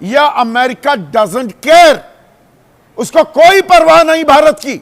या America doesn't care, उसको कोई परवाह नहीं भारत की।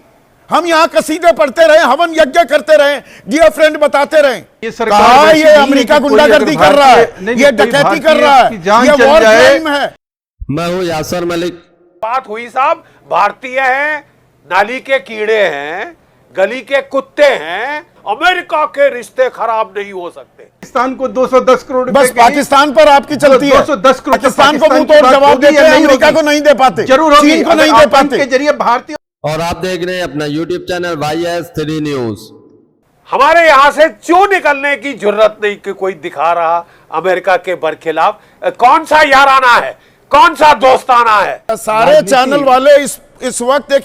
हम यहां कसीदे पढ़ते रहे, हवन यज्ञ करते रहे, डियर फ्रेंड बताते रहे, कहा ये अमेरिका गुंडागर्दी कर रहा है, ये डकैती कर रहा है, ये वॉर क्राइम है। मैं हूं यासर मलिक। बात हुई साहब, भारतीय हैं, नाली के कीड़े हैं, गली के कुत्ते हैं, अमेरिका के रिश्ते खराब नहीं हो सकते। पाकिस्तान को 210 करोड़ बस पाकिस्तान पर आपकी चलती है, 210 करोड़ पाकिस्तान को मुंह तोड़ जवाब देते हैं, अमेरिका को नहीं दे पाते, जरूर चीन को नहीं दे पाते। के जरिए भारतीय। और आप देख रहे हैं अपना यूट्यूब चैनल YS3 न्यूज। हमारे यहां से क्यों निकलने की जरूरत नहीं कि कोई दिखा रहा अमेरिका के बरखिलाफ। कौन सा याराना है, कौन सा दोस्ताना है। सारे चैनल वाले इस वक्त एक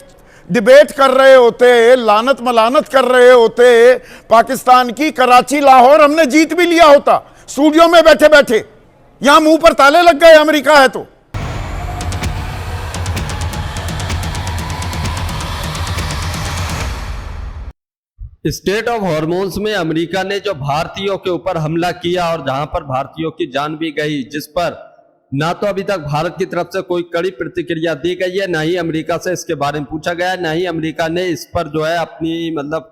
डिबेट कर रहे होते, लानत मलानत कर रहे होते पाकिस्तान की। कराची लाहौर हमने जीत भी लिया होता स्टूडियो में बैठे बैठे, यहां मुंह पर ताले लग गए अमेरिका है तो। स्टेट ऑफ हॉर्मोन्स में अमेरिका ने जो भारतीयों के ऊपर हमला किया और जहां पर भारतीयों की जान भी गई, जिस पर ना तो अभी तक भारत की तरफ से कोई कड़ी प्रतिक्रिया दी गई है, ना ही अमेरिका से इसके बारे में पूछा गया है, ना ही अमेरिका ने इस पर जो है अपनी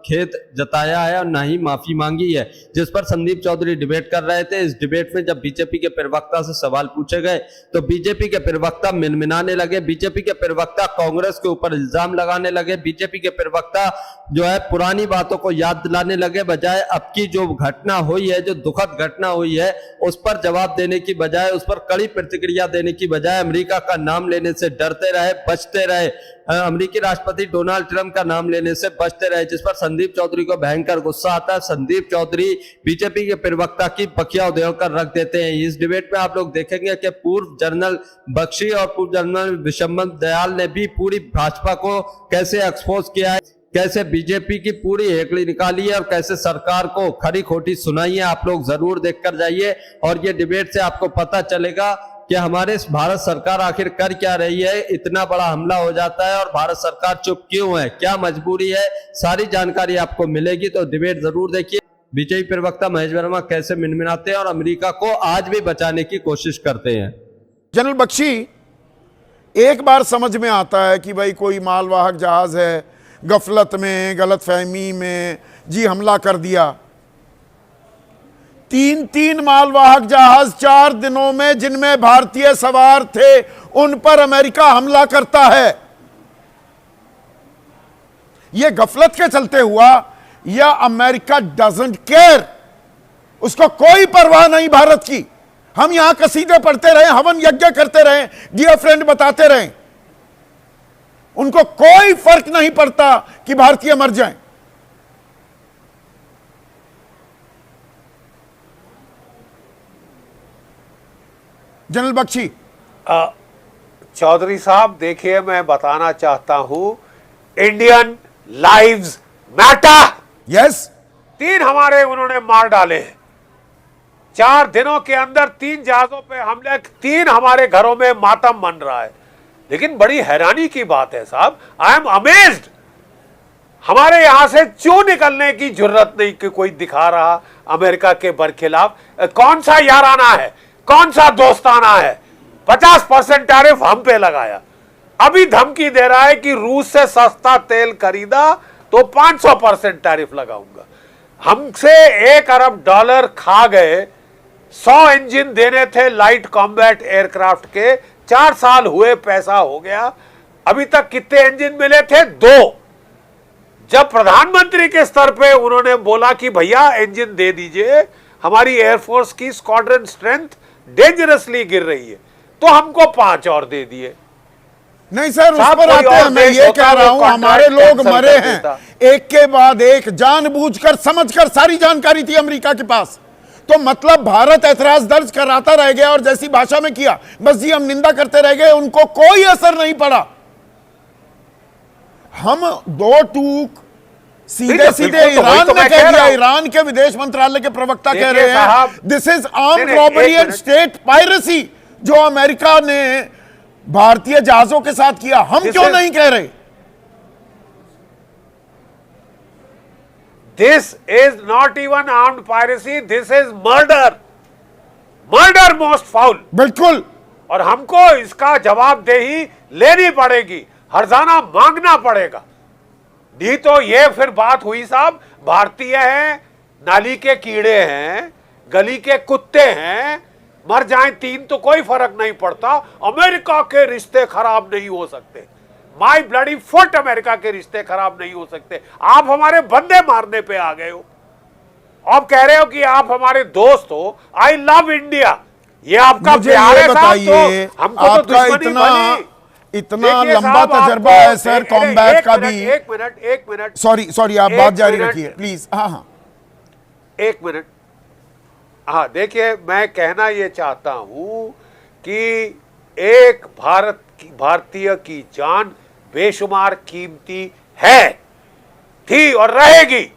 खेद जताया है और ना ही माफी मांगी है। जिस पर संदीप चौधरी डिबेट कर रहे थे, इस डिबेट में जब बीजेपी के प्रवक्ता से सवाल पूछे गए तो बीजेपी के प्रवक्ता मिनमिनाने लगे, बीजेपी के प्रवक्ता कांग्रेस के ऊपर इल्जाम लगाने लगे, बीजेपी के प्रवक्ता जो है पुरानी बातों को याद दिलाने लगे, बजाय अब की जो घटना हुई है, जो दुखद घटना हुई है, उस पर जवाब देने की बजाय, उस पर कड़ी प्रतिक्रिया देने की बजाय अमेरिका का नाम लेने से डरते रहे, बचते रहे। अमेरिकी राष्ट्रपति डोनाल्ड ट्रंप का नाम लेने से बचते रहे, जिस पर संदीप चौधरी को भयंकर गुस्सा आता है। संदीप चौधरी बीजेपी के प्रवक्ता की बखिया उधेड़कर रख देते हैं। इस डिबेट में आप लोग देखेंगे कि पूर्व जनरल बख्शी और पूर्व जनरल विशंबत दयाल ने भी पूरी भाजपा को कैसे एक्सपोज किया है, कैसे बीजेपी की पूरी हेकड़ी निकाली है और कैसे सरकार को खरी खोटी सुनाई है। आप लोग जरूर देखकर जाइए और ये डिबेट से आपको पता चलेगा कि हमारे भारत सरकार आखिर कर क्या रही है। इतना बड़ा हमला हो जाता है और भारत सरकार चुप क्यों है, क्या मजबूरी है, सारी जानकारी आपको मिलेगी। तो डिबेट जरूर देखिए। बीजेपी प्रवक्ता महेश वर्मा कैसे मिनमिनाते हैं और अमेरिका को आज भी बचाने की कोशिश करते हैं। जनरल बख्शी, एक बार समझ में आता है कि भाई कोई मालवाहक जहाज है, गफलत में, गलतफहमी में जी हमला कर दिया। 3 मालवाहक जहाज 4 दिनों में जिनमें भारतीय सवार थे उन पर अमेरिका हमला करता है। यह गफलत के चलते हुआ या अमेरिका डजंट केयर, उसको कोई परवाह नहीं भारत की। हम यहां कसीदे पढ़ते रहे, हवन यज्ञ करते रहे, डियर फ्रेंड बताते रहे, उनको कोई फर्क नहीं पड़ता कि भारतीय मर जाएं। जनरल बख्शी। चौधरी साहब देखिए, मैं बताना चाहता हूं, इंडियन लाइव्स मैटर। यस, 3 हमारे उन्होंने मार डाले हैं 4 दिनों के अंदर। 3 जहाजों पे हमले, 3 हमारे घरों में मातम मन रहा है। लेकिन बड़ी हैरानी की बात है साहब, आई एम अमेज्ड, हमारे यहां से क्यों निकलने की जरूरत नहीं कि कोई दिखा रहा अमेरिका के बरखिलाफ। कौन सा याराना है, कौन सा दोस्ताना है। 50% टैरिफ हम पे लगाया, अभी धमकी दे रहा है कि रूस से सस्ता तेल खरीदा तो 500% टैरिफ लगाऊंगा। हमसे $1 अरब खा गए। 100 इंजन देने थे लाइट कॉम्बैट एयरक्राफ्ट के, 4 साल हुए, पैसा हो गया। अभी तक कितने इंजन मिले थे? 2। जब प्रधानमंत्री के स्तर पे उन्होंने बोला कि भैया इंजन दे दीजिए, हमारी एयरफोर्स की स्क्वाड्रन स्ट्रेंथ डेंजरसली गिर रही है, तो हमको 5 और दे दिए। नहीं सर, उस पर आते हैं। मैं ये कह रहा हूं, हमारे लोग मरे हैं एक के बाद एक, जानबूझकर समझकर। सारी जानकारी थी अमेरिका के पास, तो मतलब भारत ऐतराज दर्ज कराता रह गया और जैसी भाषा में किया, बस जी हम निंदा करते रह गए, उनको कोई असर नहीं पड़ा। हम 2 टूक सीधे सीधे ईरान ने कह दिया। ईरान के विदेश मंत्रालय के प्रवक्ता कह रहे हैं this is armed robbery and state piracy, जो अमेरिका ने भारतीय जहाजों के साथ किया। हम क्यों नहीं कह रहे? This is not even armed piracy, this is murder. Murder most foul. बिल्कुल। और हमको इसका जवाबदेही लेनी पड़ेगी, हर्जाना मांगना पड़ेगा। नहीं तो ये फिर बात हुई साहब, भारतीय हैं, नाली के कीड़े हैं, गली के कुत्ते हैं, मर जाएं तीन तो कोई फर्क नहीं पड़ता, अमेरिका के रिश्ते खराब नहीं हो सकते, माई ब्लडी फुट अमेरिका के रिश्ते खराब नहीं हो सकते। आप हमारे बंदे मारने पे आ गए हो, आप कह रहे हो कि आप हमारे दोस्त हो, आई लव इंडिया, ये आपका प्यार है साहब, तो हमको तो आपका दुश्मनी बनी। इतना देखिए लंबा साहब, तजर्बा आपको- है सर एक कॉम्बैट का मिनट, भी। एक मिनट सॉरी आप एक बात जारी मिनट। रखिए प्लीज। हाँ हाँ एक मिनट। हाँ देखिए, मैं कहना ये चाहता हूं कि एक भारतीय की जान बेशुमार कीमती है, थी और रहेगी,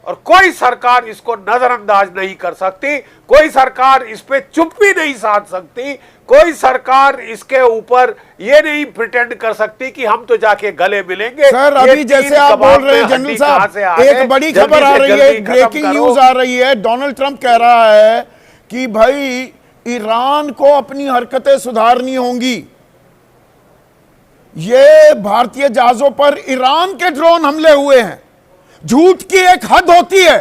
और कोई सरकार इसको नजरअंदाज नहीं कर सकती, कोई सरकार इस पे चुप भी नहीं साध सकती, कोई सरकार इसके ऊपर ये नहीं प्रिटेंड कर सकती कि हम तो जाके गले मिलेंगे। सर ये अभी जैसे तीन आप कबाब बोल रहे हैं में जनरल हड्डी कहां से आ साहब, गए? एक बड़ी जल्दी खबर आ से रही है, जल्दी ब्रेकिंग खत्म न्यूज करो। आ रही है। डोनाल्ड ट्रंप कह रहा है कि भाई ईरान को अपनी हरकतें सुधारनी होंगी। ये भारतीय जहाजों पर ईरान के ड्रोन हमले हुए हैं, झूठ की एक हद होती है।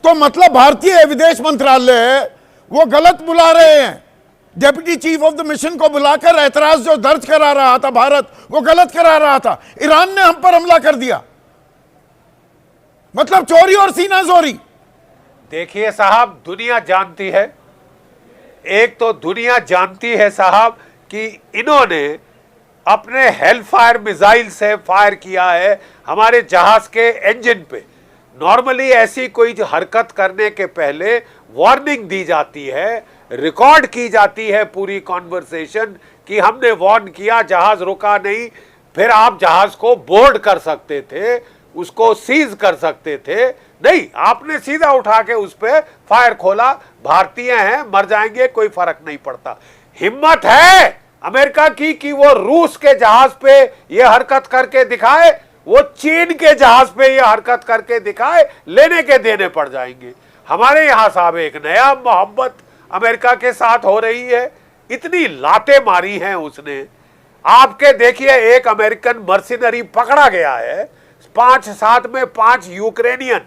तो मतलब भारतीय विदेश मंत्रालय वो गलत बुला रहे हैं, deputy chief of the mission को बुलाकर ऐतराज जो दर्ज करा रहा था भारत, वो गलत करा रहा था। ईरान ने हम पर हमला कर दिया, मतलब चोरी और सीना जोरी। देखिए साहब, दुनिया जानती है, एक तो दुनिया जानती है साहब कि इन्होंने अपने हेलफायर मिसाइल से फायर किया है हमारे जहाज के इंजन पे। नॉर्मली ऐसी कोई हरकत करने के पहले वार्निंग दी जाती है, रिकॉर्ड की जाती है पूरी कॉन्वर्सेशन कि हमने वार्न किया, जहाज रुका नहीं, फिर आप जहाज को बोर्ड कर सकते थे, उसको सीज कर सकते थे। नहीं, आपने सीधा उठा के उस पर फायर खोला। भारतीय हैं, मर जाएंगे, कोई फर्क नहीं पड़ता। हिम्मत है अमेरिका की कि वो रूस के जहाज पे ये हरकत करके दिखाए, वो चीन के जहाज पे ये हरकत करके दिखाए, लेने के देने पड़ जाएंगे। हमारे यहां साहब एक नया मोहब्बत अमेरिका के साथ हो रही है, इतनी लातें मारी हैं उसने। आपके देखिए, एक अमेरिकन मर्सिनरी पकड़ा गया है, 5 में 5 यूक्रेनियन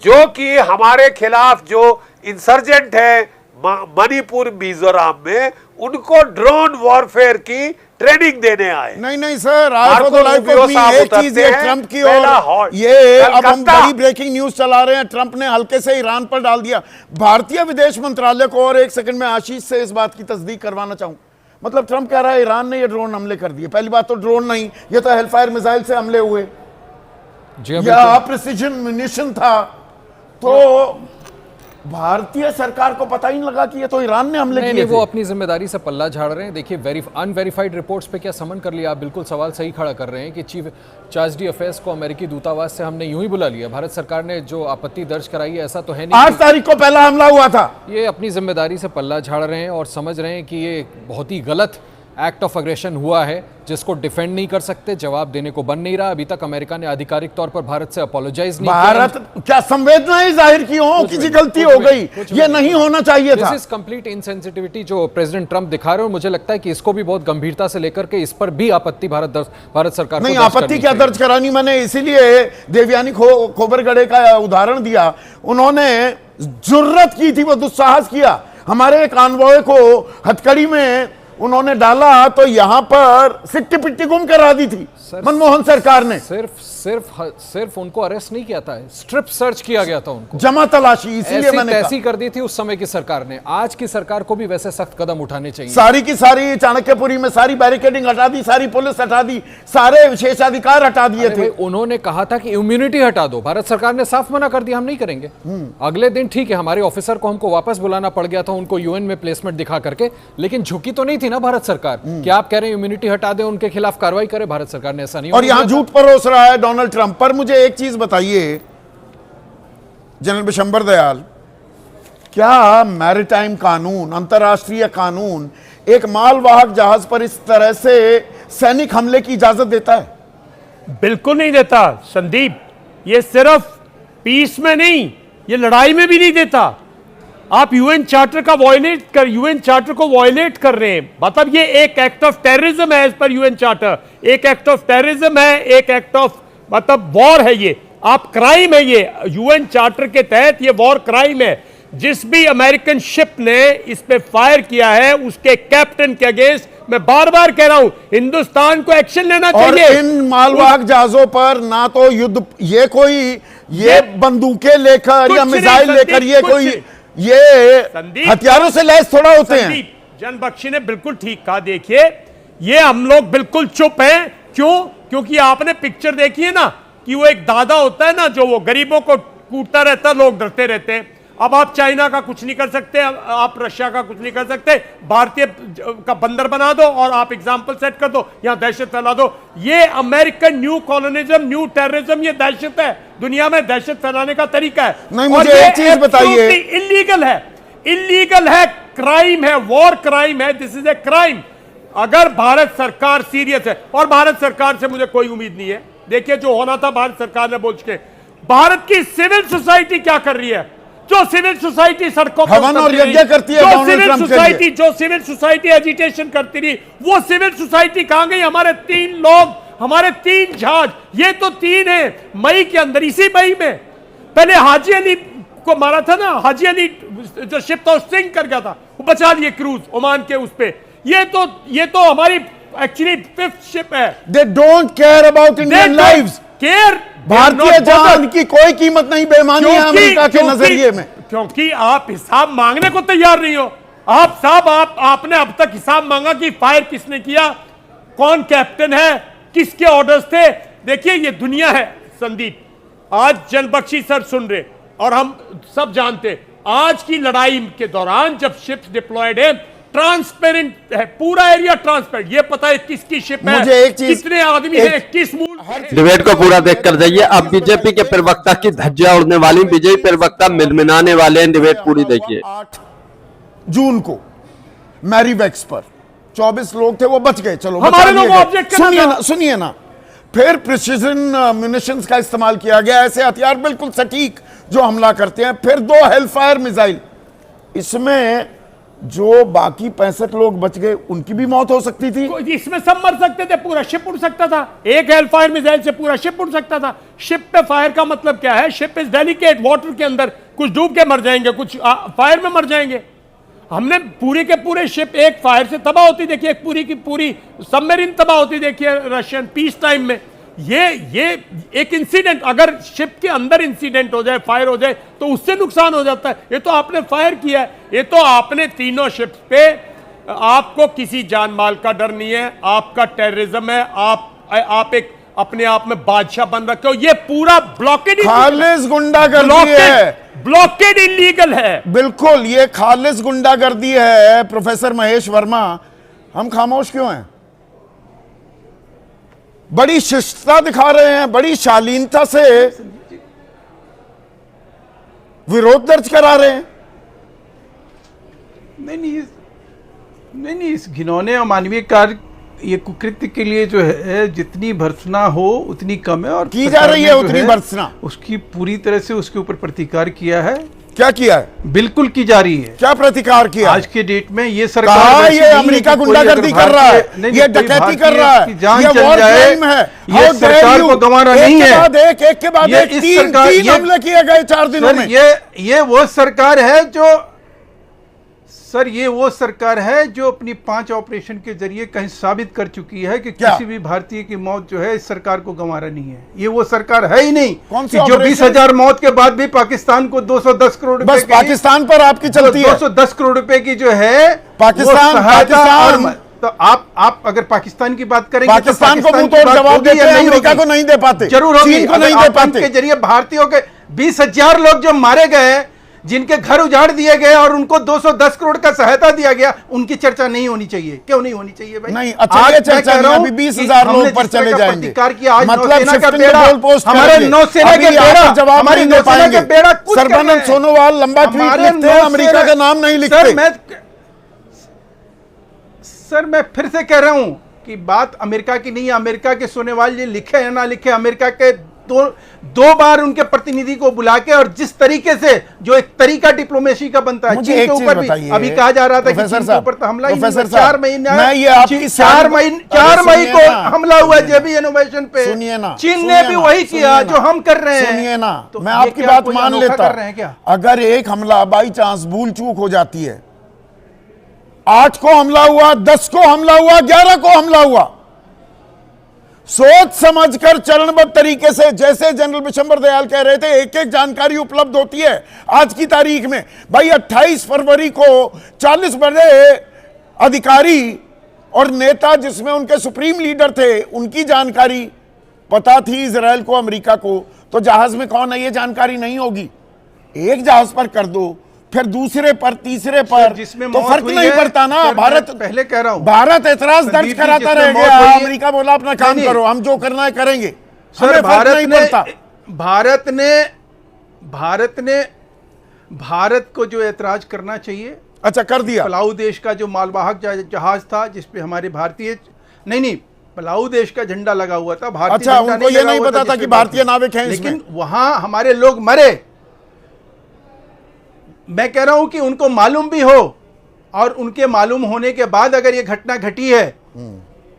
जो कि हमारे खिलाफ जो इंसर्जेंट है मणिपुर मिजोरम में, उनको ड्रोन वॉरफेयर की ट्रेनिंग देने आए। नहीं सर, आज for the life of me एक चीज ये ट्रंप की, और ये अब हम बड़ी ब्रेकिंग न्यूज चला रहे हैं, ट्रंप ने हल्के से ईरान पर डाल दिया। भारतीय विदेश मंत्रालय को, और एक सेकंड में आशीष से इस बात की तस्दीक करवाना चाहूं, मतलब ट्रंप कह रहा है ईरान ने ये ड्रोन हमले कर दिए। पहली बात तो ड्रोन नहीं, ये तो हेलफायर मिसाइल से हमले हुए, या प्रिसिजन म्यूनिशन था। तो भारतीय सरकार को पता ही नहीं लगा कि ये तो ईरान ने हमले किए थे। वो अपनी जिम्मेदारी से पल्ला झाड़ रहे हैं। देखिए, अनवेरिफाइड रिपोर्ट्स पे क्या समन कर लिया। आप बिल्कुल सवाल सही खड़ा कर रहे हैं कि चीफ चार्ज डी अफेयर्स को अमेरिकी दूतावास से हमने यूं ही बुला लिया। भारत सरकार ने जो आपत्ति दर्ज कराई है, ऐसा तो है नहीं। 8 तारीख को पहला हमला हुआ था। ये अपनी जिम्मेदारी से पल्ला झाड़ रहे हैं और समझ रहे हैं कि ये बहुत ही गलत एक्ट ऑफ अग्रेशन हुआ है, जिसको डिफेंड नहीं कर सकते, जवाब देने को बन नहीं रहा। अभी तक अमेरिका ने आधिकारिक तौर पर भारत से अपोलोजाइज नहीं किया। भारत क्या संवेदनाएं जाहिर की हो, किसी गलती हो गई, ये नहीं होना चाहिए था। दिस इज कंप्लीट इनसेंसिटिविटी जो प्रेसिडेंट ट्रंप दिखा रहे हैं, और मुझे लगता है कि इसको भी बहुत गंभीरता से लेकर के इस पर भी आपत्ति भारत सरकार नहीं, को दर्ज आपत्ति करनी क्या चाहिए। दर्ज करानी, मैंने इसीलिए देवयानी खोबरगड़े का उदाहरण दिया। उन्होंने जुर्रत की थी, वो दुस्साहस किया, हमारे एक कानवॉय को हथकड़ी में उन्होंने डाला, तो यहां पर सिट्टी पिट्टी गुम करा दी थी मनमोहन सरकार ने। सिर्फ उनको अरेस्ट नहीं किया था, स्ट्रिप सर्च किया गया था उनको, जमा तलाशी, इसीलिए मैंने कहा। ऐसी कर दी थी उस समय की सरकार ने। आज की सरकार को भी वैसे सख्त कदम उठाने चाहिए। सारी की सारी चाणक्यपुरी में सारी बैरिकेडिंग हटा दी, सारी पुलिस हटा दी, सारे विशेषाधिकार हटा दिए थे। उन्होंने कहा था कि इम्यूनिटी हटा दो, भारत सरकार ने साफ मना कर दिया, हम नहीं करेंगे। अगले दिन ठीक है, हमारे ऑफिसर को हमको वापस बुलाना पड़ गया था, उनको यूएन में प्लेसमेंट दिखा करके, लेकिन झुकी तो नहीं थी ना भारत सरकार कि आप कह रहे हैं इम्यूनिटी हटा दें, उनके खिलाफ कार्रवाई करे। भारत सरकार ने ऐसा नहीं। और यहां झूठ परोस रहा है डोनाल्ड ट्रंप। पर मुझे एक चीज बताइए जनरल बिशंबर दयाल, क्या मैरिटाइम कानून, अंतरराष्ट्रीय कानून एक मालवाहक जहाज पर इस तरह से सैनिक हमले की इजाजत देता है? बिल्कुल नहीं देता संदीप। ये सिर्फ पीस में नहीं, ये लड़ाई में भी नहीं देता। आप यूएन चार्टर का यूएन चार्टर को वॉयलेट कर रहे हैं। मतलब ये एक एक्ट ऑफ टेररिज्म है एज पर यूएन चार्टर, एक एक्ट ऑफ टेररिज्म है, एक एक्ट ऑफ मतलब वॉर है। ये आप क्राइम है, ये यूएन चार्टर के तहत ये वॉर क्राइम है। जिस भी अमेरिकन शिप ने इस पे फायर किया है उसके कैप्टन के अगेंस्ट मैं बार बार कह रहा हूं हिंदुस्तान को एक्शन लेना और चाहिए। इन मालवाहक जहाजों पर ना तो युद्ध, ये बंदूकें लेकर या कुछ मिसाइल नहीं, लेकर ये कुछ कोई नहीं। ये संदीप, हथियारों से लैस थोड़ा होते हैं। संदीप जनबख्शी ने बिल्कुल ठीक कहा। देखिए ये हम लोग बिल्कुल चुप हैं। क्यों? क्योंकि आपने पिक्चर देखी है ना कि वो एक दादा होता है ना जो वो गरीबों को कूटता रहता, लोग डरते रहते हैं। अब आप चाइना का कुछ नहीं कर सकते, आप रशिया का कुछ नहीं कर सकते, भारतीय का बंदर बना दो और आप एग्जाम्पल सेट कर दो, यहां दहशत फैला दो। ये American new colonialism, new terrorism, ये दहशत है, दुनिया में दहशत फैलाने का तरीका है। नहीं, मुझे एक चीज बताइए, इलीगल है, इलीगल है, क्राइम है, वॉर क्राइम है, दिस इज ए क्राइम। अगर भारत सरकार सीरियस है, और भारत सरकार से मुझे कोई उम्मीद नहीं है, देखिए जो होना था भारत सरकार ने बोल के, भारत की सिविल सोसाइटी क्या कर रही है? जो सिविल सोसाइटी सड़कों पर हवन और यज्ञ करती है, जो सिविल सोसाइटी एजिटेशन करती रही, वो सिविल सोसाइटी कहां गई? हमारे 3 लोग, हमारे 3 जहाज, ये तो 3 है मई के अंदर, इसी मई में पहले हाजी अली को मारा था ना, हाजी अली जो शिप था सिंक कर गया था, वो बचा लिए क्रूज ओमान के उस पे। ये तो हमारी एक्चुअली 5th शिप है। They don't care about Indian lives. Care भारतीय जान की कोई कीमत नहीं, बेईमानी है अमेरिका के नजरिए में। क्योंकि आप हिसाब मांगने को तैयार नहीं हो। आप साहब आपने अब तक हिसाब मांगा कि फायर किसने किया, कौन कैप्टन है, किसके ऑर्डर्स थे? देखिए ये दुनिया है संदीप, आज जनबख्शी सर सुन रहे और हम सब जानते, आज की लड़ाई के दौरान जब शिप्स डिप्लॉयड है, ट्रांसपेरेंट है, पूरा एरिया ट्रांसपेरेंट, ये पता है किसकी शिप है, मुझे एक चीज, कितने आदमी हैं, किस मूल। डिबेट को पूरा देख कर जाइए। अब बीजेपी के प्रवक्ता की धज्जियां उड़ने वाली, विजयी प्रवक्ता मिनमिनाने वाले हैं। डिबेट पूरी देखिए। 8 जून को मैरीवेक्स पर 24 लोग थे, वो बच गए, चलो हमारे लोग ऑब्जेक्ट सुनिए ना, फिर प्रिसिजन म्यूनिशंस का इस्तेमाल किया गया, ऐसे हथियार बिल्कुल सटीक जो हमला करते हैं, फिर 2 हेलफायर मिसाइल। इसमें जो बाकी 65 लोग बच गए उनकी भी मौत हो सकती थी। इसमें सब मर सकते थे, पूरा शिप उड़ सकता था, एक हेलफायर मिसाइल से पूरा शिप उड़ सकता था। शिप पे फायर का मतलब क्या है? शिप इज डेलिकेट, वाटर के अंदर कुछ डूब के मर जाएंगे, कुछ फायर में मर जाएंगे। हमने पूरी के पूरे शिप एक फायर से तबाह होती देखी, एक पूरी की पूरी सबमरीन तबाह होती देखी है रशियन पीस टाइम में। ये एक इंसिडेंट, अगर शिप के अंदर इंसिडेंट हो जाए, फायर हो जाए, तो उससे नुकसान हो जाता है। ये तो आपने फायर किया है, ये तो आपने तीनों शिप्स पे, आपको किसी जान माल का डर नहीं है, आपका टेररिज्म है, आप एक अपने आप में बादशाह बन रखे हो। ये पूरा ब्लॉकेड, खालिस गुंडागर्दी है, ब्लॉकेड इलीगल है, बिल्कुल ये खालिस गुंडागर्दी है। प्रोफेसर महेश वर्मा, हम खामोश क्यों हैं? बड़ी शिष्टता दिखा रहे हैं, बड़ी शालीनता से विरोध दर्ज करा रहे हैं। नहीं, इस घिनौने अमानवीय कार्य, ये कुकृत्य के लिए जो है जितनी भर्त्सना हो उतनी कम है, और की जा रही है उतनी भर्त्सना, उसकी पूरी तरह से उसके ऊपर प्रतिकार किया है। क्या किया है? बिल्कुल की जा रही है। क्या प्रतिकार किया? आज के डेट में ये सरकार, ये अमेरिका गुंडागर्दी कर रहा है, ये डकैती कर रहा है, जान ये चल जाए, ये सरकार को गंवाना नहीं है। एक के बाद एक 3 हमले किए गए 4 दिनों में। ये वो सरकार है जो, सर ये वो सरकार है जो अपनी 5 ऑपरेशन के जरिए कहीं साबित कर चुकी है कि किसी भी भारतीय की मौत जो है इस सरकार को गंवारा नहीं है। ये वो सरकार है ही नहीं कि जो 20,000 मौत के बाद भी पाकिस्तान को 210 करोड़ रुपए, बस पाकिस्तान पर आपकी चलती है, 210 करोड़ रुपए की जो है पाकिस्तान। तो आप अगर पाकिस्तान की बात करेंगे, पाकिस्तान को मुंह तोड़ जवाब देते हैं, अमेरिका को नहीं दे पाते, जरूर होगी, चीन को नहीं दे पाते। के जरिए भारतीयों के 20,000 लोग जो मारे गए, जिनके घर उजाड़ दिए गए और उनको 210 करोड़ का सहायता दिया गया, उनकी चर्चा नहीं होनी चाहिए। क्यों नहीं होनी चाहिए भाई? नहीं, अच्छा ये चर्चा नहीं, अभी 20,000 लोग पर चले जाएंगे, मतलब हमारे नौसेना के बेड़ा जवाब नहीं दे पाएंगे। सर्बानंद सोनोवाल लंबा ट्वीट लिखते हैं, अमेरिका का नाम नहीं लिखते। सर मैं फिर से कह रहा हूं कि बात अमेरिका की नहीं है। अमेरिका के सोनेवाल जी लिखे या ना लिखे, अमेरिका के दो बार उनके प्रतिनिधि को बुला के, और जिस तरीके से जो एक तरीका डिप्लोमेसी का बनता है, मुझे चीन एक के चीज ऊपर भी बताइए, अभी कहा जा रहा था कि प्रोफेसर चीन के साहब, ऊपर तो हमला ही नहीं प्रोफेसर हुआ। साहब, 4 महीने मैं ये आपकी 4 मई को हमला हुआ जेबी इनोवेशन पे, सुनिए ना, चीन ने भी वही किया जो हम कर रहे हैं। सुनिए ना, तो मैं ये आपकी क्या बात कोई मान अनोखा लेता, कर रहे हैं क्या? अगर एक हमला बाई चांस भूल चूक हो जाती है, 8 को हमला हुआ, 10 को हमला हुआ, 11 को हमला हुआ, सोच समझकर चरणबद्ध तरीके से, जैसे जनरल विशंबर दयाल कह रहे थे, एक एक जानकारी उपलब्ध होती है। आज की तारीख में भाई 28 फरवरी को 40 बड़े अधिकारी और नेता, जिसमें उनके सुप्रीम लीडर थे, उनकी जानकारी पता थी इजराइल को, अमेरिका को, तो जहाज में कौन है ये जानकारी नहीं होगी। एक जहाज पर कर दो, फिर दूसरे पर, तीसरे पर, जिसमें तो मौत फर्क हुई नहीं है, पड़ता ना। सर, भारत मैं पहले कह रहा हूं, भारत एतराज संदीप दर्ज जी, कराता जिसमें रह मौत गया, हुई है, अमेरिका बोला अपना काम नहीं, करो, हम जो करना है करेंगे, सर हमें फर्क नहीं पड़ता। भारत को जो ऐतराज करना चाहिए, अच्छा कर दिया। पलाऊ देश का जो मालवाहक जहाज था, जिसपे हमारे भारतीय नहीं पलाऊ देश का झंडा लगा हुआ था, भारतीय अच्छा, झंडा उनको ये लगा नहीं हुआ पता था जिसपे कि भारतीय नाविक हैं इसमें। लेकिन वहां हमारे लोग मरे। मैं कह रहा हूं कि उनको मालूम भी हो, और उनके मालूम होने के बाद अगर ये घटना घटी है,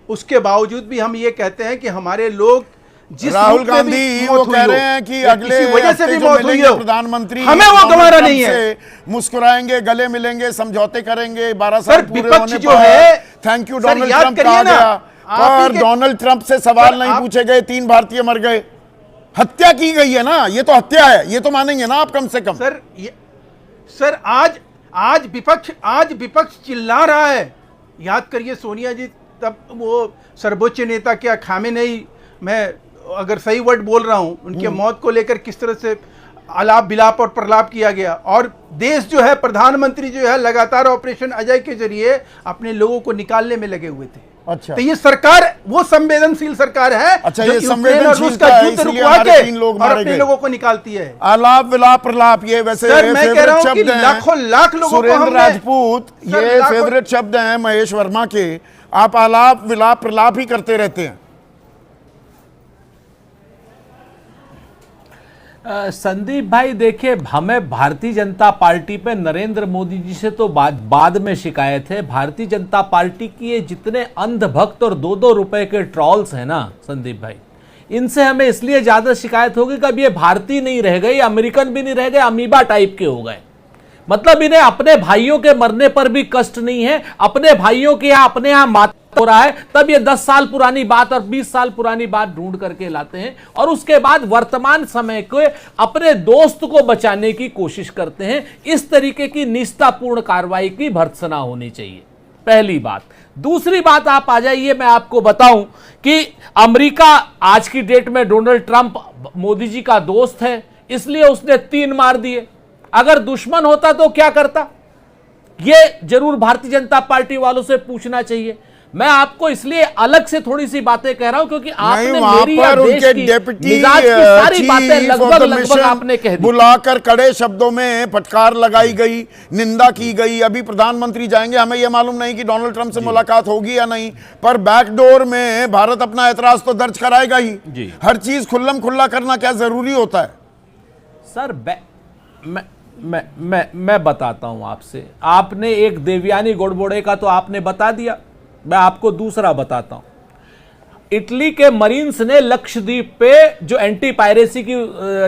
उसके बावजूद भी हम ये कहते हैं कि हमारे लोग, जिस राहुल रूप में भी गांधी मौत वो हुई कह हो, रहे हैं कि या अगले किसी वजह से हफ्ते भी जो मौत हुई मिलेंगे हो, प्रधानमंत्री, हमें वो डोनाल्ड गंवारा ट्रंप नहीं है। से मुस्कुराएंगे, गले मिलेंगे, समझौते करेंगे, 12 सर, साल पूरे विपक्ष होने जो पर है, थैंक यू सर, डोनाल्ड याद ट्रंप करिए कहा ना, गया, आप ही पर के- डोनाल्ड ट्रंप से सवाल सर, नहीं आप- पूछे गए, 3 भारतीय मर गए, हत्या की गई है ना, ये तो हत्या है, ये तो मानेंगे ना आप कम से कम। सर आज विपक्ष चिल्ला रहा है। याद करिए सोनिया जी, तब वो सर्वोच्च नेता क्या खामेनेई, मैं अगर सही वर्ड बोल रहा हूं, उनके मौत को लेकर किस तरह से आलाप विलाप और प्रलाप किया गया, और देश जो है, प्रधानमंत्री जो है, लगातार ऑपरेशन अजय के जरिए अपने लोगों को निकालने में लगे हुए थे। अच्छा, तो ये सरकार वो संवेदनशील सरकार है, अच्छा, जो ये यूक्रेन और रूस संवेदनशीलता का है, युद्ध इसलिए रुकवा हमारे के 3 लोग और मारे अपने गए। लोगों को निकालती है। आलाप विलाप प्रलाप, ये वैसे सर, मैं कह रहा हूं कि शब्द हैं। लाखों लाख लोगों को सुरेंद्र हमने- राजपूत, सर, ये लाखों- फेवरेट शब्द हैं महेश वर्मा के। आप आलाप विलाप प्रलाप ही करते रहते हैं। संदीप भाई देखिए, हमें भारतीय जनता पार्टी पे नरेंद्र मोदी जी से तो बाद में शिकायत है। भारतीय जनता पार्टी की ये जितने अंधभक्त और 2-2 रुपए के ट्रॉल्स हैं ना संदीप भाई, इनसे हमें इसलिए ज्यादा शिकायत होगी कि अब ये भारतीय नहीं रह गए, अमेरिकन भी नहीं रह गए, अमीबा टाइप के हो गए। मतलब इन्हें अपने भाइयों के मरने पर भी कष्ट नहीं है, अपने भाइयों के यहाँ अपने यहाँ मातम हो रहा है, तब ये 10 साल पुरानी बात और 20 साल पुरानी बात ढूंढ करके लाते हैं, और उसके बाद वर्तमान समय को अपने दोस्त को बचाने की कोशिश करते हैं। इस तरीके की निष्ठापूर्ण कार्रवाई की भर्त्सना होनी चाहिए, पहली बात। दूसरी बात, आप आ जाइए, मैं आपको बताऊं कि अमेरिका आज की डेट में डोनाल्ड ट्रंप मोदी जी का दोस्त है, इसलिए उसने 3 मार दिए। अगर दुश्मन होता तो क्या करता, यह जरूर भारतीय जनता पार्टी वालों से पूछना चाहिए। मैं आपको इसलिए अलग से थोड़ी सी बातें कह रहा हूं क्योंकि आपने मेरी या देश की मिजाज की सारी बातें लगभग आपने कह दी। बुलाकर कड़े शब्दों में फटकार लगाई गई, निंदा की गई। अभी प्रधानमंत्री जाएंगे, हमें यह मालूम नहीं कि डोनाल्ड ट्रंप से मुलाकात होगी या नहीं, पर बैकडोर में भारत अपना ऐतराज तो दर्ज कराएगा ही। हर चीज खुल्लम खुल्ला करना क्या जरूरी होता है? सर मैं बताता हूं आपसे, आपने एक देवयानी गोडबोड़े का तो आपने बता दिया, मैं आपको दूसरा बताता हूं। इटली के मरीन्स ने लक्षद्वीप पे जो एंटी पायरेसी की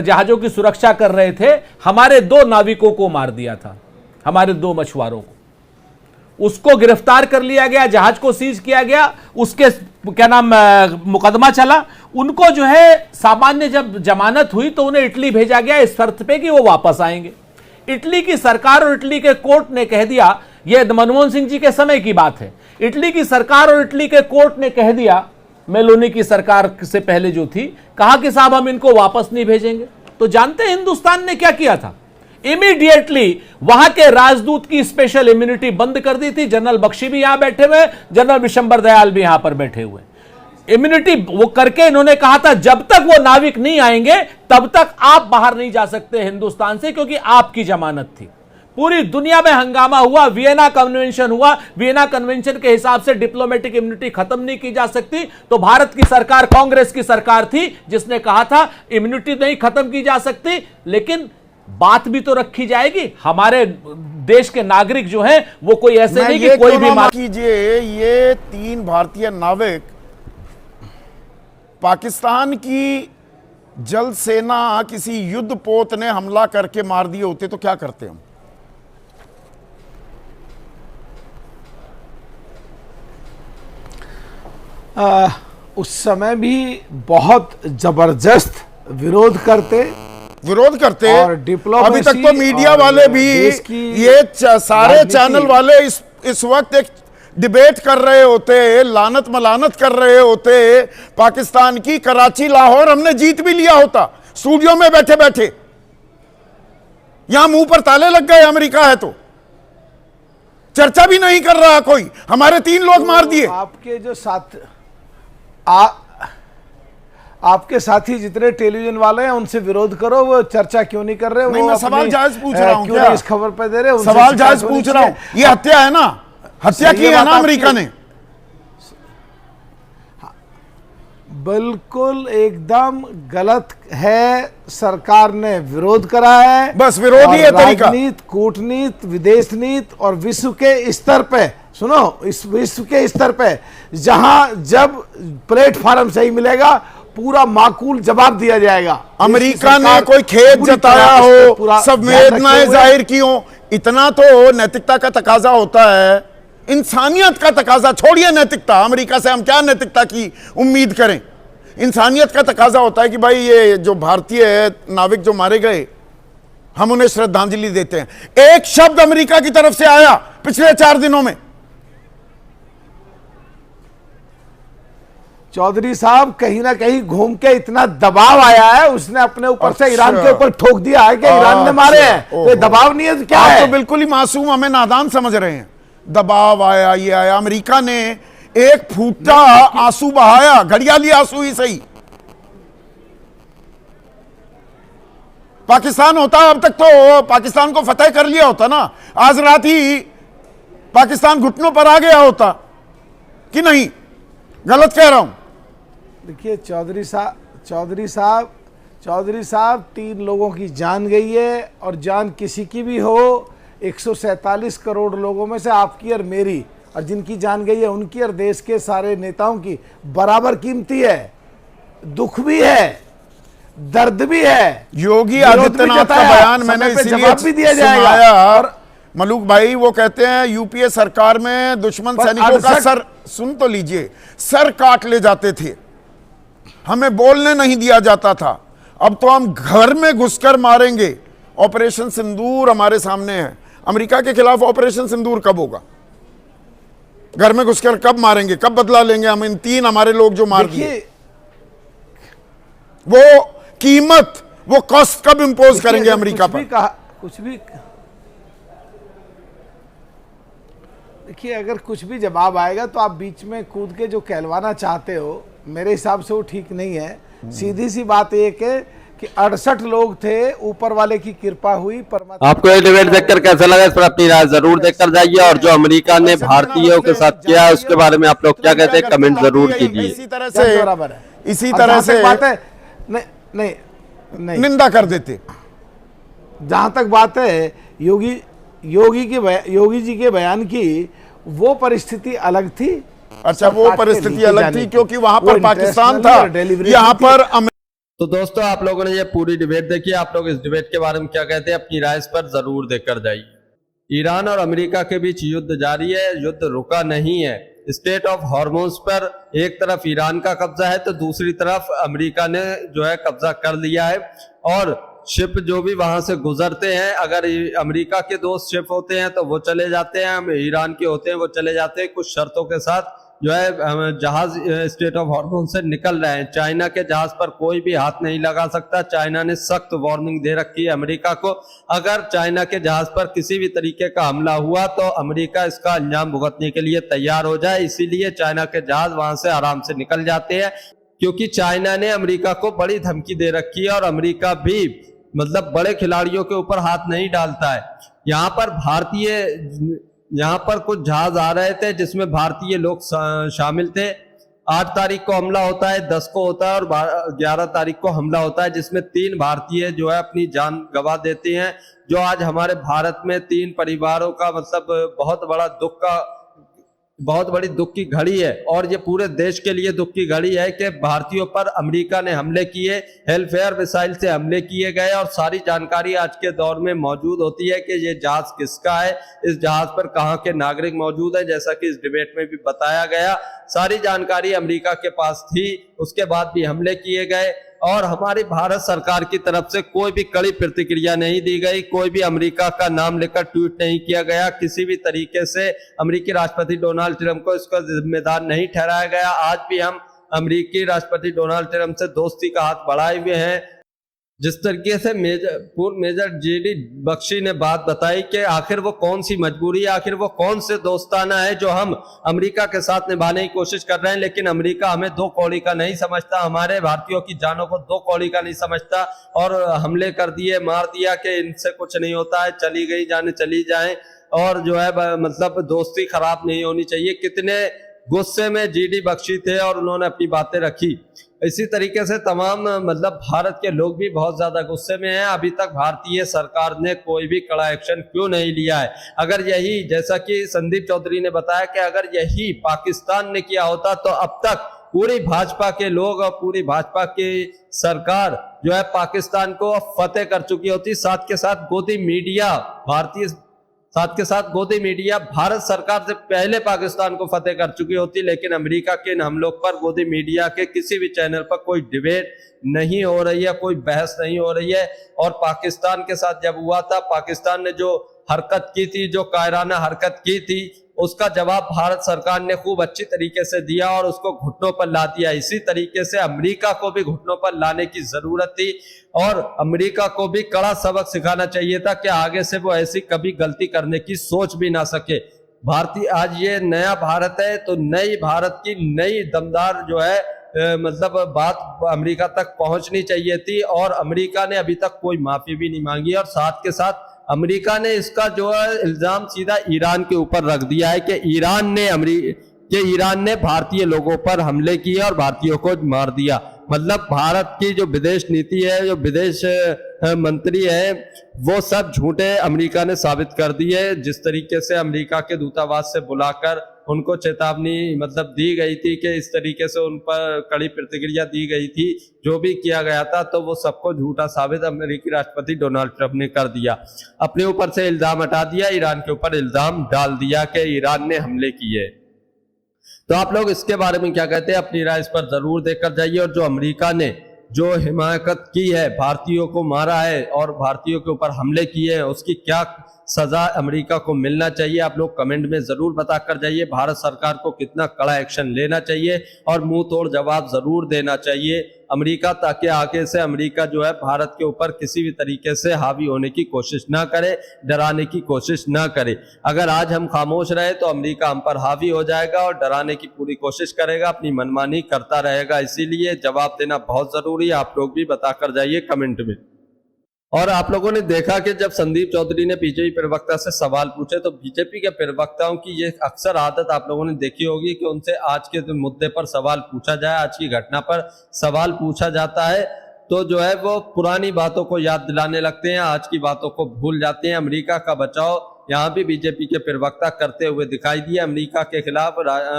जहाजों की सुरक्षा कर रहे थे, हमारे 2 नाविकों को मार दिया था, हमारे 2 मछुआरों को। उसको गिरफ्तार कर लिया गया, जहाज को सीज किया गया, उसके क्या नाम मुकदमा चला। उनको जो है सामान्य जब जमानत हुई तो उन्हें इटली भेजा गया इस शर्त पे कि वो वापस आएंगे। इटली की सरकार और इटली के कोर्ट ने कह दिया, यह मनमोहन सिंह जी के समय की बात है, इटली की सरकार और इटली के कोर्ट ने कह दिया, मेलोनी की सरकार से पहले जो थी, कहा कि साहब हम इनको वापस नहीं भेजेंगे। तो जानते हैं हिंदुस्तान ने क्या किया था? इमीडिएटली वहां के राजदूत की स्पेशल इम्यूनिटी बंद कर दी थी। जनरल बख्शी भी यहां बैठे हुए, जनरल विशंबर दयाल भी यहां पर बैठे हुए। इम्यूनिटी वो करके इन्होंने कहा था जब तक वो नाविक नहीं आएंगे तब तक आप बाहर नहीं जा सकते हिंदुस्तान से, क्योंकि आपकी जमानत थी। पूरी दुनिया में हंगामा हुआ, वियना कन्वेंशन हुआ, वियना कन्वेंशन के हिसाब से डिप्लोमेटिक इम्यूनिटी खत्म नहीं की जा सकती। तो भारत की सरकार कांग्रेस की सरकार थी जिसने कहा था इम्यूनिटी नहीं खत्म की जा सकती, लेकिन बात भी तो रखी जाएगी। हमारे देश के नागरिक जो हैं वो कोई ऐसे नहीं कि कोई भी कीजिए, ये 3 भारतीय नाविक पाकिस्तान की जल सेना किसी युद्ध पोत ने हमला करके मार दिए होते तो क्या करते हम? उस समय भी बहुत जबरदस्त विरोध करते और डिप्लोमेसी, अभी तक तो मीडिया वाले भी, ये सारे चैनल वाले इस वक्त एक डिबेट कर रहे होते, लानत मलानत कर रहे होते पाकिस्तान की। कराची लाहौर हमने जीत भी लिया होता स्टूडियो में बैठे बैठे, यहां मुंह पर ताले लग गए। अमेरिका है तो चर्चा भी नहीं कर रहा कोई, हमारे 3 लोग मार दिए। आपके जो साथ आपके साथी जितने टेलीविजन वाले हैं उनसे विरोध करो, वो चर्चा क्यों नहीं कर रहे? नहीं, मैं सवाल जायज पूछ रहा हूं, क्यों नहीं इस खबर पे दे रहे? सवाल जायज पूछ रहा हूं। ये हत्या है ना, हत्या की है ना अमेरिका ने। बिल्कुल एकदम गलत है, सरकार ने विरोध करा है। बस विरोध ही है तरीका। राजनीति, कूटनीति, विदेश नीति और विश्व के स्तर पे, सुनो, इस विश्व के स्तर पे जहां जब प्लेटफॉर्म सही मिलेगा पूरा माकूल जवाब दिया जाएगा। अमेरिका ने कोई खेद जताया हो, संवेदनाएं जाहिर की हो, इतना तो नैतिकता का तकाजा होता है, इंसानियत का तकाजा। छोड़िए नैतिकता, अमेरिका से हम क्या नैतिकता की उम्मीद करें? इंसानियत का तकाजा होता है कि भाई ये जो भारतीय नाविक जो मारे गए, हम उन्हें श्रद्धांजलि देते हैं। एक शब्द अमेरिका की तरफ से आया पिछले 4 दिनों में? चौधरी साहब कहीं ना कहीं घूम के इतना दबाव आया है, उसने अपने ऊपर से ईरान के ऊपर ठोक दिया है कि ईरान ने मारे हैं, तो दबाव नहीं है तो क्या है? तो बिल्कुल ही मासूम, हमें नादान समझ रहे हैं। दबाव आया, ये आया। अमेरिका ने एक फूटा आंसू बहाया, घड़ियाली आंसू ही सही। पाकिस्तान होता अब तक तो पाकिस्तान को फतेह कर लिया होता ना, आज रात ही पाकिस्तान घुटनों पर आ गया होता कि नहीं? गलत कह रहा हूं? देखिए चौधरी साहब 3 लोगों की जान गई है, और जान किसी की भी हो, 147 करोड़ लोगों में से आपकी और मेरी, और जिनकी जान गई है उनकी और देश के सारे नेताओं की बराबर कीमती है। दुख भी है, दर्द भी है। योगी आदित्यनाथ का बयान मैंने इसीलिए जवाब भी दिया जाएगा। और मलूक भाई वो कहते हैं यूपीए सरकार में दुश्मन सैनिकों का सर, सुन तो लीजिए, सर काट ले जाते थे, हमें बोलने नहीं दिया जाता था, अब तो हम घर में घुसकर मारेंगे। ऑपरेशन सिंदूर हमारे सामने है। अमेरिका के खिलाफ ऑपरेशन सिंदूर कब होगा? घर में घुसकर कब मारेंगे, कब बदला लेंगे हम इन 3 हमारे लोग जो मार दिए? वो कीमत, वो कॉस्ट कब इंपोज करेंगे अमेरिका पर? कुछ भी देखिए, अगर कुछ भी जवाब आएगा तो आप बीच में कूद के जो कहलवाना चाहते हो, मेरे हिसाब से वो ठीक नहीं है। सीधी सी बात एक है कि 68 लोग थे, ऊपर वाले की कृपा हुई। आपको ये डिबेट देखकर कैसा लगा, इस पर अपनी राय जरूर देकर जाइए, और जो अमेरिका ने भारतीयों के साथ किया है उसके बारे में आप लोग क्या कहते हैं कमेंट जरूर कीजिए। इसी तरह से बात है, नहीं निंदा कर देते। जहां तक बात है योगी जी के बयान की, वो परिस्थिति अलग थी। अच्छा, वो परिस्थिति अलग थी क्योंकि वहां पर पाकिस्तान था, यहां पर। तो दोस्तों, आप लोगों ने ये पूरी डिबेट देखी, आप लोग इस डिबेट के बारे में क्या कहते हैं अपनी राय इस पर जरूर देकर जाइए। ईरान और अमेरिका के बीच युद्ध जारी है, युद्ध रुका नहीं है। स्टेट ऑफ हॉर्मोन्स पर एक तरफ ईरान का कब्जा है तो दूसरी तरफ अमेरिका ने जो है कब्जा कर लिया है, और शिप जो भी वहां से गुजरते हैं, अगर अमेरिका के 2 शिप होते हैं तो वो चले जाते हैं, ईरान के होते हैं वो चले जाते हैं, कुछ शर्तों के साथ जो है जहाज स्टेट ऑफ हॉर्मोन से निकल रहे हैं। चाइना के जहाज पर कोई भी हाथ नहीं लगा सकता। चाइना ने सख्त वार्निंग दे रखी है अमेरिका को, अगर चाइना के जहाज पर किसी भी तरीके का हमला हुआ तो अमेरिका इसका अंजाम भुगतने के लिए तैयार हो जाए। इसीलिए चाइना के जहाज वहां से आराम से निकल जाते हैं, क्योंकि चाइना ने अमेरिका को बड़ी धमकी दे रखी है, और अमेरिका भी मतलब बड़े खिलाड़ियों के ऊपर हाथ नहीं डालता है। यहाँ पर यहाँ पर कुछ जहाज आ रहे थे जिसमें भारतीय लोग शामिल थे। 8 तारीख को हमला होता है, 10 को होता है और 11 तारीख को हमला होता है, जिसमें 3 भारतीय जो है अपनी जान गंवा देते हैं। जो आज हमारे भारत में 3 परिवारों का मतलब बहुत बड़ी दुख की घड़ी है, और ये पूरे देश के लिए दुख की घड़ी है कि भारतीयों पर अमेरिका ने हमले किए, हेलफेयर मिसाइल से हमले किए गए, और सारी जानकारी आज के दौर में मौजूद होती है कि ये जहाज किसका है, इस जहाज पर कहां के नागरिक मौजूद है। जैसा कि इस डिबेट में भी बताया गया, सारी जानकारी अमेरिका के पास थी, उसके बाद भी हमले किए गए और हमारी भारत सरकार की तरफ से कोई भी कड़ी प्रतिक्रिया नहीं दी गई, कोई भी अमेरिका का नाम लेकर ट्वीट नहीं किया गया, किसी भी तरीके से अमेरिकी राष्ट्रपति डोनाल्ड ट्रंप को इसका जिम्मेदार नहीं ठहराया गया। आज भी हम अमेरिकी राष्ट्रपति डोनाल्ड ट्रंप से दोस्ती का हाथ बढ़ाए हुए हैं। जिस तरीके से पूर्व मेजर जीडी बख्शी ने बात बताई कि आखिर वो कौन सी मजबूरी है, आखिर वो कौन से दोस्ताना है जो हम अमेरिका के साथ निभाने की कोशिश कर रहे हैं, लेकिन अमेरिका हमें 2 कौड़ी का नहीं समझता, हमारे भारतीयों की जानों को 2 कौड़ी का नहीं समझता, और हमले कर दिए, मार दिया कि इनसे कुछ नहीं होता है, चली गई जाने चली जाएं, और जो है मतलब दोस्ती खराब नहीं होनी चाहिए। कितने गुस्से में जीडी बख्शी थे और उन्होंने अपनी बातें रखी। इसी तरीके से तमाम मतलब भारत के लोग भी बहुत ज्यादा गुस्से में हैं। अभी तक भारतीय सरकार ने कोई भी कड़ा एक्शन क्यों नहीं लिया है? अगर यही, जैसा कि संदीप चौधरी ने बताया कि अगर यही पाकिस्तान ने किया होता तो अब तक पूरी भाजपा के लोग और पूरी भाजपा की सरकार जो है पाकिस्तान को फतेह कर चुकी होती। साथ के साथ गोदी मीडिया भारत सरकार से पहले पाकिस्तान को फतेह कर चुकी होती, लेकिन अमेरिका के इन हमलों पर गोदी मीडिया के किसी भी चैनल पर कोई डिबेट नहीं हो रही है, कोई बहस नहीं हो रही है। और पाकिस्तान के साथ जब हुआ था, पाकिस्तान ने जो हरकत की थी, जो कायराना हरकत की थी, उसका जवाब भारत सरकार ने खूब अच्छी तरीके से दिया और उसको घुटनों पर ला दिया। इसी तरीके से अमेरिका को भी घुटनों पर लाने की जरूरत थी और अमेरिका को भी कड़ा सबक सिखाना चाहिए था कि आगे से वो ऐसी कभी गलती करने की सोच भी ना सके। भारतीय आज ये नया भारत है, तो नई भारत की नई दमदार जो है मतलब बात अमेरिका तक पहुंचनी चाहिए थी, और अमेरिका ने अभी तक कोई माफी भी नहीं मांगी। और साथ के साथ अमेरिका ने इसका जो है इल्जाम सीधा ईरान के ऊपर रख दिया है कि ईरान ने भारतीय लोगों पर हमले किए और भारतीयों को मार दिया। मतलब भारत की जो विदेश नीति है, जो विदेश मंत्री है, वो सब झूठे अमेरिका ने साबित कर दी है। जिस तरीके से अमेरिका के दूतावास से बुलाकर उनको चेतावनी मतलब दी गई थी कि इस तरीके से उन पर कड़ी प्रतिक्रिया दी गई थी, जो भी किया गया था, तो वो सबको झूठा साबित अमेरिकी राष्ट्रपति डोनाल्ड ट्रंप ने कर दिया। अपने ऊपर से इल्जाम हटा दिया, ईरान के ऊपर इल्जाम डाल दिया कि ईरान ने हमले किए। तो आप लोग इसके बारे में क्या कहते हैं? अपनी राय इस पर जरूर देकर जाइए। और जो अमेरिका ने जो हिमायत की है, भारतीयों को मारा है और भारतीयों के ऊपर हमले किए हैं, उसकी क्या सजा अमेरिका को मिलना चाहिए, आप लोग कमेंट में जरूर बताकर जाइए। भारत सरकार को कितना कड़ा एक्शन लेना चाहिए और मुंह तोड़ जवाब जरूर देना चाहिए अमेरिका, ताकि आगे से अमेरिका जो है भारत के ऊपर किसी भी तरीके से हावी होने की कोशिश ना करे, डराने की कोशिश ना करे। अगर आज हम खामोश रहे तो अमेरिका हम पर हावी हो जाएगा और डराने की पूरी कोशिश करेगा, अपनी मनमानी करता रहेगा। इसीलिए जवाब देना बहुत जरूरी है। आप लोग भी बताकर जाइए कमेंट में। और आप लोगों ने देखा कि जब संदीप चौधरी ने बीजेपी प्रवक्ता से सवाल पूछे, तो बीजेपी के प्रवक्ताओं की ये अक्सर आदत आप लोगों ने देखी होगी कि उनसे आज के मुद्दे पर सवाल पूछा जाए, आज की घटना पर सवाल पूछा जाता है तो जो है वो पुरानी बातों को याद दिलाने लगते हैं, आज की बातों को भूल जाते हैं। अमेरिका का बचाव यहाँ भी बीजेपी के प्रवक्ता करते हुए दिखाई दिए। अमेरिका के खिलाफ,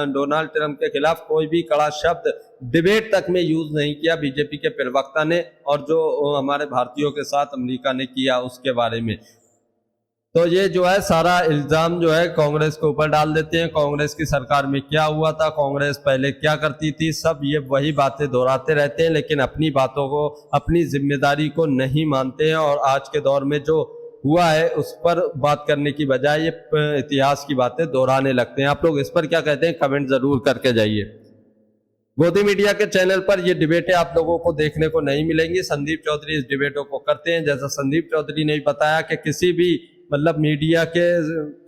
डोनाल्ड ट्रंप के खिलाफ कोई भी कड़ा शब्द डिबेट तक में यूज नहीं किया बीजेपी के प्रवक्ता ने, और जो हमारे भारतीयों के साथ अमेरिका ने किया उसके बारे में। तो ये जो है सारा इल्जाम जो है कांग्रेस के ऊपर डाल देते हैं। कांग्रेस की सरकार में क्या हुआ था, कांग्रेस पहले क्या करती थी, सब ये वही बातें दोहराते रहते हैं, लेकिन अपनी बातों को, अपनी जिम्मेदारी को नहीं मानते हैं। और आज के दौर में जो हुआ है उस पर बात करने की बजाय ये इतिहास की बातें दोहराने लगते हैं। आप लोग इस पर क्या कहते हैं? कमेंट जरूर करके जाइए। गोदी मीडिया के चैनल पर ये डिबेटें आप लोगों को देखने को नहीं मिलेंगी। संदीप चौधरी इस डिबेटों को करते हैं। जैसा संदीप चौधरी ने बताया कि किसी भी मतलब मीडिया के,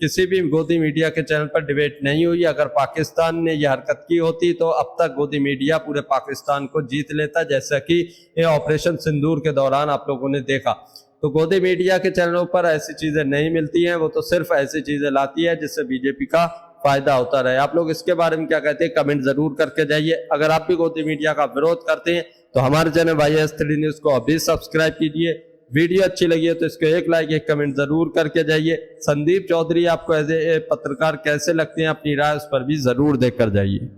किसी भी गोदी मीडिया के चैनल पर डिबेट नहीं हुई। अगर पाकिस्तान ने यह हरकत की होती तो अब तक गोदी मीडिया पूरे पाकिस्तान को जीत लेता, जैसा कि ये ऑपरेशन सिंदूर के दौरान आप लोगों ने देखा। तो गोदी मीडिया के चैनलों पर ऐसी चीजें नहीं मिलती हैं, वो तो सिर्फ ऐसी चीजें लाती है जिससे बीजेपी का फायदा होता रहे। आप लोग इसके बारे में क्या कहते हैं, कमेंट जरूर करके जाइए। अगर आप भी गोदी मीडिया का विरोध करते हैं तो हमारे चैनल YS3 न्यूज को अभी सब्सक्राइब कीजिए। वीडियो अच्छी लगी है तो इसको एक लाइक एक कमेंट जरूर करके जाइए। संदीप चौधरी आपको एज ए पत्रकार कैसे लगते हैं, अपनी राय उस पर भी जरूर देकर जाइए।